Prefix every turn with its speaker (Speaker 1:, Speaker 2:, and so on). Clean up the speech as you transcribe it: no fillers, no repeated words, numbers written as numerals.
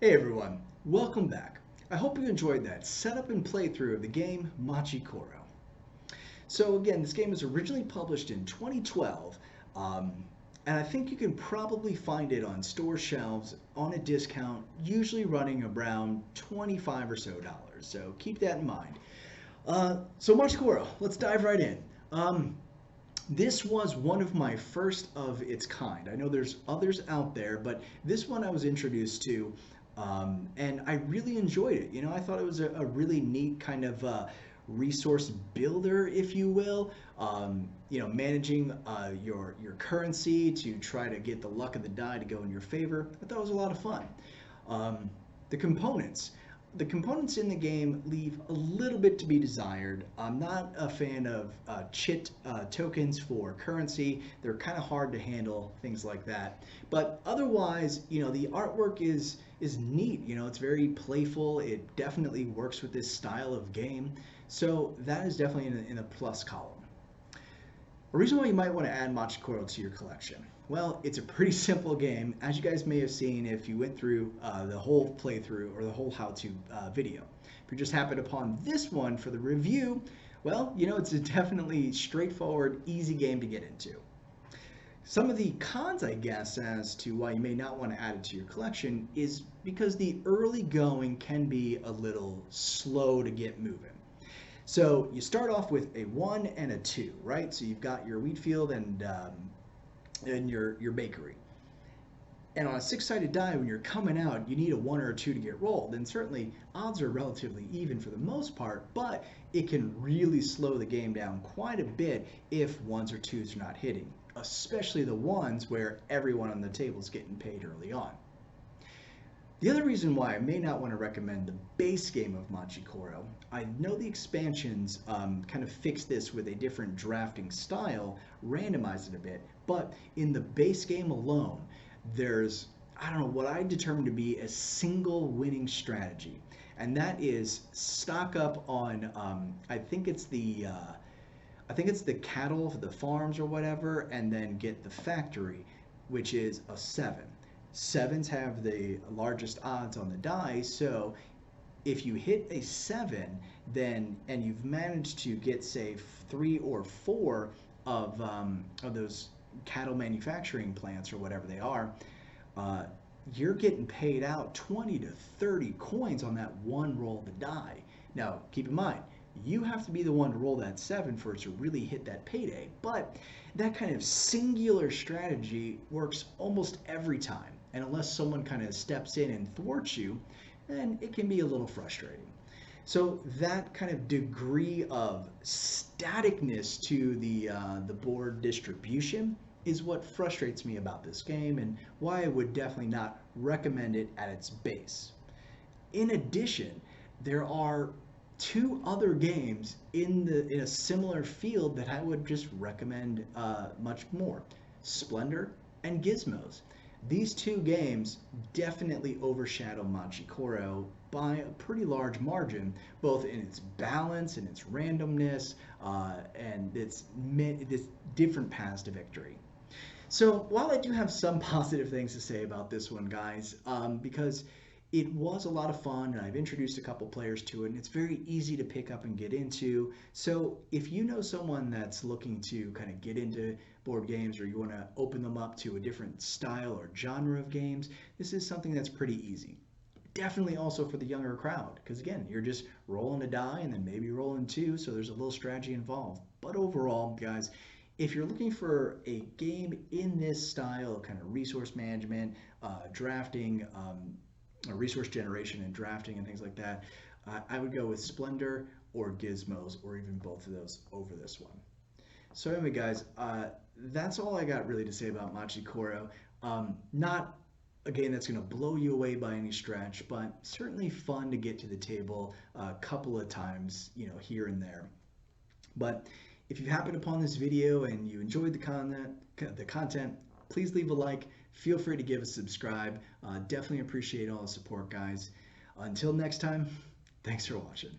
Speaker 1: Hey everyone, welcome back. I hope you enjoyed that setup and playthrough of the game Machi Koro. So again, this game was originally published in 2012, um, and I think you can probably find it on store shelves on a discount, usually running around 25 or so dollars. So keep that in mind. So Machi Koro, let's dive right in. This was one of my first of its kind. I know there's others out there, but this one I was introduced to, and I really enjoyed it. I thought it was a really neat kind of resource builder, if you will. Managing your currency to try to get the luck of the die to go in your favor. I thought it was a lot of fun. Um, the components. The components in the game leave a little bit to be desired. I'm not a fan of chit tokens for currency. They're kind of hard to handle, things like that. But otherwise, the artwork is neat. It's very playful. It definitely works with this style of game. So that is definitely in the plus column. A reason why you might want to add Machi Koro to your collection. Well, it's a pretty simple game, as you guys may have seen if you went through the whole playthrough or the whole how-to video. If you just happened upon this one for the review, well, it's a definitely straightforward, easy game to get into. Some of the cons, I guess, as to why you may not want to add it to your collection is because the early going can be a little slow to get moving. So you start off with a 1 and a 2, right? So you've got your wheat field and your bakery. And on a six-sided die, when you're coming out, you need a 1 or a 2 to get rolled. And certainly odds are relatively even for the most part, but it can really slow the game down quite a bit if 1s or 2s are not hitting, especially the 1s where everyone on the table is getting paid early on. The other reason why I may not want to recommend the base game of Machi Koro, I know the expansions kind of fix this with a different drafting style, randomize it a bit, but in the base game alone, there's, I don't know, what I determine to be a single winning strategy, and that is stock up on, I think it's the cattle, the farms or whatever, and then get the factory, which is a 7. Sevens have the largest odds on the die, so if you hit a 7, then and you've managed to get say 3 or 4 of those cattle manufacturing plants or whatever they are, uh, you're getting paid out 20 to 30 coins on that one roll of the die. Now, keep in mind, you have to be the one to roll that 7 for it to really hit that payday, but that kind of singular strategy works almost every time. And unless someone kind of steps in and thwarts you, then it can be a little frustrating. So that kind of degree of staticness to the board distribution is what frustrates me about this game and why I would definitely not recommend it at its base. In addition, there are two other games in a similar field that I would just recommend much more: Splendor and Gizmos. These two games definitely overshadow Machi Koro by a pretty large margin, both in its balance and its randomness, and its different paths to victory. So while I do have some positive things to say about this one, guys, because it was a lot of fun and I've introduced a couple players to it and it's very easy to pick up and get into. So if you know someone that's looking to kind of get into board games or you want to open them up to a different style or genre of games, this is something that's pretty easy. Definitely also for the younger crowd, because again, you're just rolling a die and then maybe rolling two, so there's a little strategy involved. But overall, guys, if you're looking for a game in this style, kind of resource management, drafting, resource generation and drafting and things like that, I would go with Splendor or Gizmos or even both of those over this one. So anyway, guys, that's all I got really to say about Machi Koro. Not a game that's going to blow you away by any stretch, but certainly fun to get to the table a couple of times, here and there. But if you happened upon this video and you enjoyed the content, please leave a like. Feel free to give a subscribe. Definitely appreciate all the support, guys. Until next time, thanks for watching.